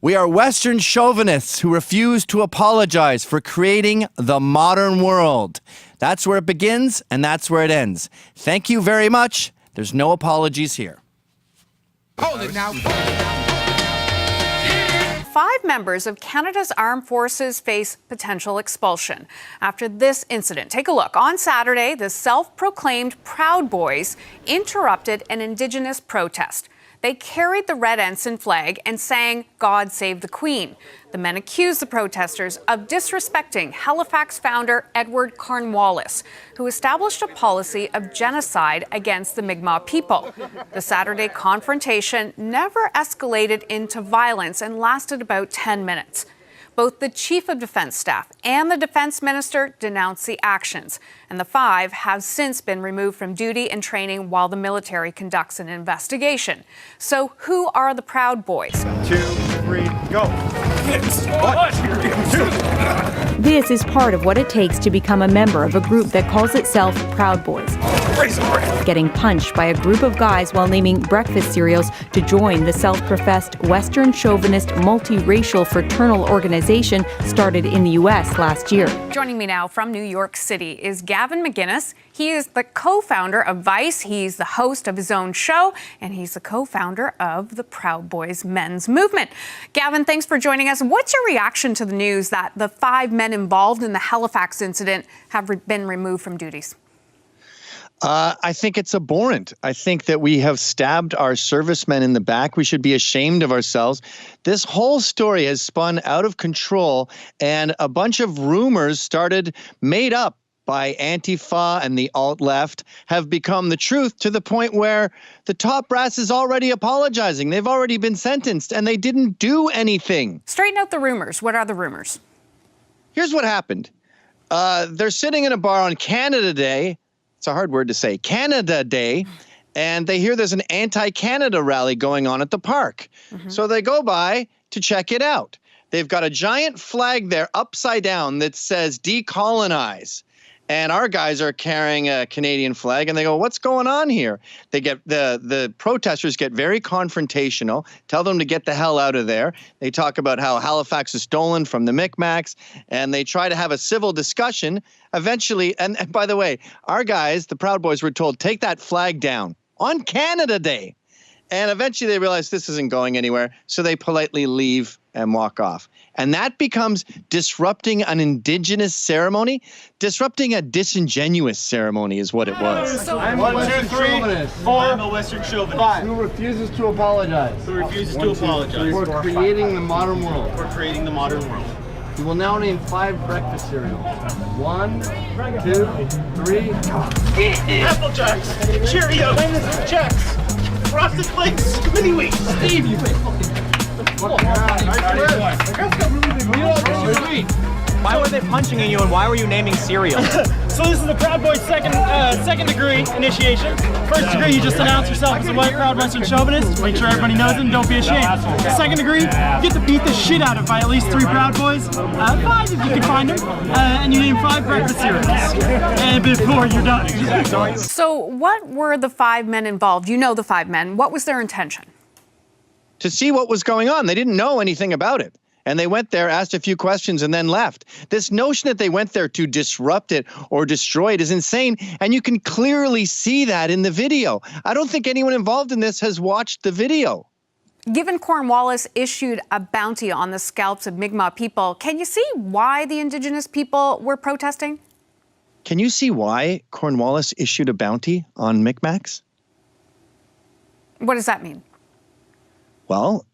We are Western chauvinists who refuse to apologize for creating the modern world. That's where it begins, and that's where it ends. Thank you very much. There's no apologies here. Hold it now. 5 members of Canada's armed forces face potential expulsion after this incident. Take a look. On Saturday, the self-proclaimed Proud Boys interrupted an Indigenous protest. They carried the red ensign flag and sang "God Save the Queen." The men accused the protesters of disrespecting Halifax founder Edward Cornwallis, who established a policy of genocide against the Mi'kmaq people. The Saturday confrontation never escalated into violence and lasted about 10 minutes. Both the Chief of Defence Staff and the Defence Minister denounced the actions, and the 5 have since been removed from duty and training while the military conducts an investigation. So who are the Proud Boys? 2, 3, go. This is part of what it takes to become a member of a group that calls itself Proud Boys. Getting punched by a group of guys while naming breakfast cereals to join the self-professed Western chauvinist multiracial fraternal organization started in the U.S. last year. Joining me now from New York City is Gavin McInnes. He is the co-founder of Vice. He's the host of his own show, and he's the co-founder of the Proud Boys men's movement. Gavin, thanks for joining us. What's your reaction to the news that the 5 men involved in the Halifax incident have been removed from duties? I think it's abhorrent. I think that we have stabbed our servicemen in the back. We should be ashamed of ourselves. This whole story has spun out of control, and a bunch of rumors made up by Antifa and the alt-left have become the truth, to the point where the top brass is already apologizing. They've already been sentenced, and they didn't do anything. Straighten out the rumors. What are the rumors? Here's what happened. They're sitting in a bar on Canada Day. It's a hard word to say, Canada Day, and they hear there's an anti-Canada rally going on at the park. So they go by to check it out. They've got a giant flag there upside down that says decolonize. And our guys are carrying a Canadian flag, and they go, what's going on here? They get the protesters get very confrontational, tell them to get the hell out of there. They talk about how Halifax is stolen from the Mi'kmaq, and they try to have a civil discussion. Eventually, and by the way, our guys, the Proud Boys, were told, take that flag down on Canada Day. And eventually they realize this isn't going anywhere, so they politely leave and walk off. And that becomes disrupting an Indigenous ceremony. Disrupting a disingenuous ceremony is what it was. I'm 1, 2, 3, 4. I'm a Western chauvinist. 5. Who refuses to apologize. Who refuses to apologize. For creating the modern world. For creating the modern world. You will now name 5 breakfast cereals. 1, 2, 3. Apple Jacks, Cheerios, Chex, Frosted Flakes, Mini Wheats. Steve, you Why were they punching in you, and why were you naming cereal? So this is the Proud Boys second degree initiation. First degree, you just announce yourself as a white, proud Western chauvinist. Make sure everybody knows it and don't be ashamed. Second degree, you get to beat the shit out of by at least 3 Proud Boys. 5 if you can find them. And you name 5 breakfast cereals. And before you're done. So what were the 5 men involved? You know the 5 men. What was their intention? To see what was going on. They didn't know anything about it. And they went there, asked a few questions, and then left. This notion that they went there to disrupt it or destroy it is insane, and you can clearly see that in the video. I don't think anyone involved in this has watched the video. Given Cornwallis issued a bounty on the scalps of Mi'kmaq people, can you see why the Indigenous people were protesting? Can you see why Cornwallis issued a bounty on Mi'kmaq? What does that mean? Well,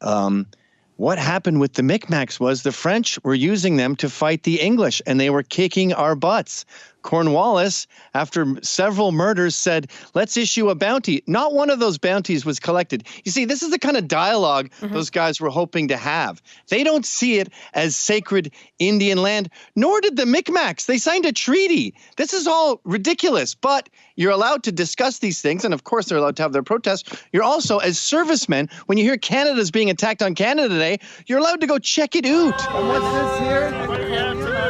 what happened with the Mi'kmaq was the French were using them to fight the English, and they were kicking our butts. Cornwallis, after several murders, said, let's issue a bounty. Not one of those bounties was collected. You see, this is the kind of dialogue those guys were hoping to have. They don't see it as sacred Indian land, nor did the Mi'kmaq. They signed a treaty. This is all ridiculous, but you're allowed to discuss these things, and of course they're allowed to have their protests. You're also, as servicemen, when you hear Canada's being attacked on Canada Day, you're allowed to go check it out. And what's this here?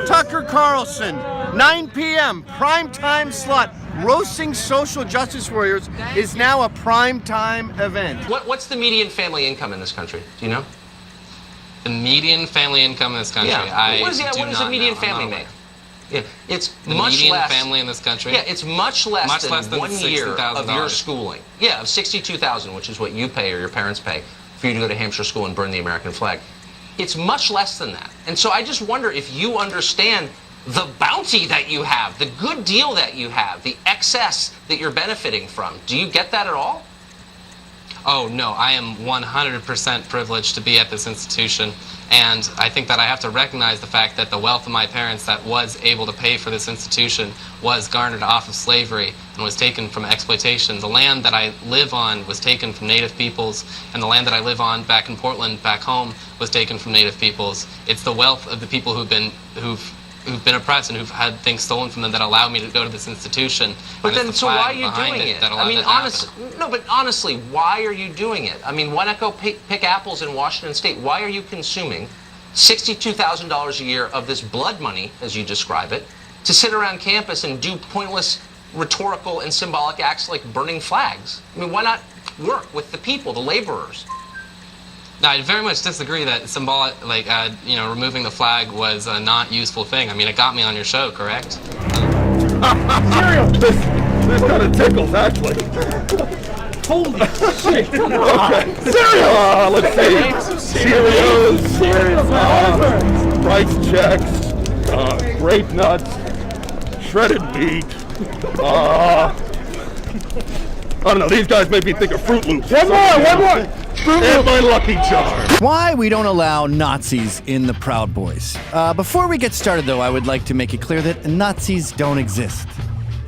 Tucker Carlson, 9 p.m., prime time slot. Roasting social justice warriors is now a prime time event. What's the median family income in this country? Do you know? The median family income in this country. Yeah. What does a median family make? Yeah, it's the much median less. family in this country. Yeah, it's much less than 1 year of your $60,000. schooling. Yeah, of $62,000, which is what you pay or your parents pay for you to go to Hampshire school and burn the American flag. It's much less than that. And so I just wonder if you understand the bounty that you have, the good deal that you have, the excess that you're benefiting from. Do you get that at all? Oh, no, I am 100% privileged to be at this institution, and I think that I have to recognize the fact that the wealth of my parents that was able to pay for this institution was garnered off of slavery and was taken from exploitation. The land that I live on was taken from Native peoples, and the land that I live on back in Portland, back home, was taken from Native peoples. It's the wealth of the people who've been oppressed and who've had things stolen from them that allow me to go to this institution. But then, so why are you doing it? I mean, honestly, why are you doing it? I mean, why not go pick apples in Washington State? Why are you consuming $62,000 a year of this blood money, as you describe it, to sit around campus and do pointless rhetorical and symbolic acts like burning flags? I mean, why not work with the people, the laborers? No, I very much disagree that symbolic, removing the flag was a not useful thing. I mean, it got me on your show, correct? Cereal! This kind of tickles, actually. Holy shit! Okay. Cereal! Let's see. Cheerios, rice checks, grape nuts, shredded meat. I don't know, these guys make me think of Fruit Loops. One more! And my Lucky Charms. Why we don't allow Nazis in the Proud Boys. Before we get started, though, I would like to make it clear that Nazis don't exist.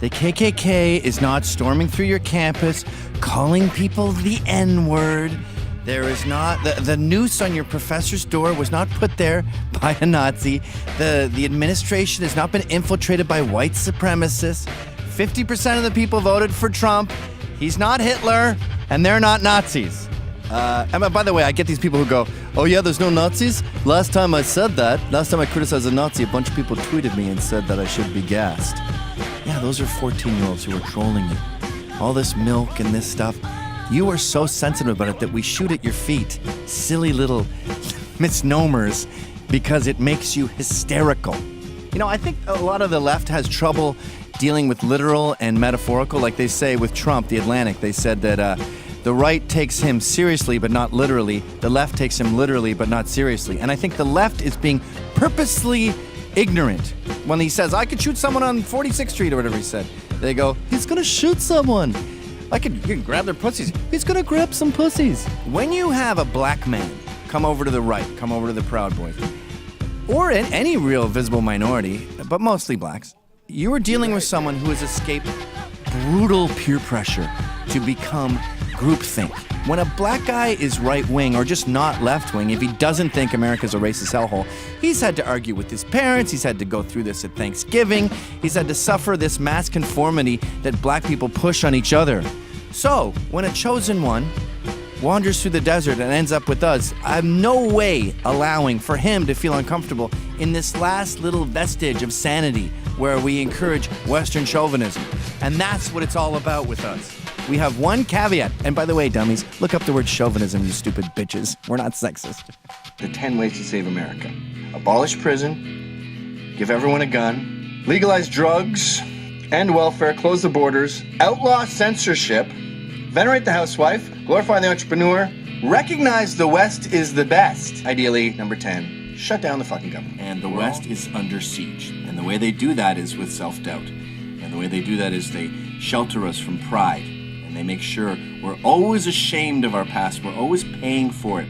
The KKK is not storming through your campus, calling people the N-word. There is not... The noose on your professor's door was not put there by a Nazi. The administration has not been infiltrated by white supremacists. 50% of the people voted for Trump. He's not Hitler, and they're not Nazis. And by the way, I get these people who go, oh yeah, there's no Nazis? Last time I criticized a Nazi, a bunch of people tweeted me and said that I should be gassed. Yeah, those are 14-year-olds who are trolling you. All this milk and this stuff. You are so sensitive about it that we shoot at your feet. Silly little misnomers because it makes you hysterical. You know, I think a lot of the left has trouble dealing with literal and metaphorical. Like they say with Trump, the Atlantic, they said that the right takes him seriously, but not literally. The left takes him literally, but not seriously. And I think the left is being purposely ignorant when he says, I could shoot someone on 46th Street or whatever he said. They go, he's going to shoot someone. You can grab their pussies. He's going to grab some pussies. When you have a black man come over to the right, come over to the Proud Boys, or in any real visible minority, but mostly blacks, you are dealing with someone who has escaped brutal peer pressure to become groupthink. When a black guy is right-wing or just not left-wing, if he doesn't think America's a racist hellhole, he's had to argue with his parents, he's had to go through this at Thanksgiving, he's had to suffer this mass conformity that black people push on each other. So, when a chosen one wanders through the desert and ends up with us, I'm no way allowing for him to feel uncomfortable in this last little vestige of sanity where we encourage Western chauvinism. And that's what it's all about with us. We have one caveat. And by the way, dummies, look up the word chauvinism, you stupid bitches. We're not sexist. The 10 ways to save America. Abolish prison, give everyone a gun, legalize drugs and welfare, close the borders, outlaw censorship, venerate the housewife, glorify the entrepreneur, recognize the West is the best. Ideally, number 10, shut down the fucking government. And the West is under siege. And the way they do that is with self-doubt. And the way they do that is they shelter us from pride. And they make sure we're always ashamed of our past. We're always paying for it.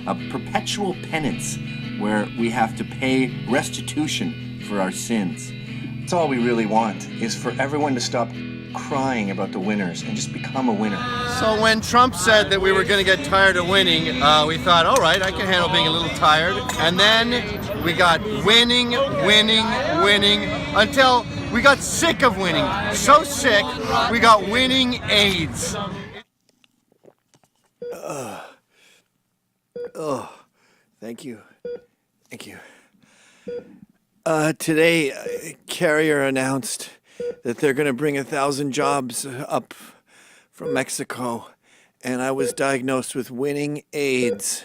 A perpetual penance where we have to pay restitution for our sins. That's all we really want, is for everyone to stop crying about the winners and just become a winner. So when Trump said that we were going to get tired of winning, we thought, all right, I can handle being a little tired. And then we got winning, until we got sick of winning. So sick, we got winning AIDS. Thank you. Today, Carrier announced that they're going to bring 1,000 jobs up from Mexico, and I was diagnosed with winning AIDS.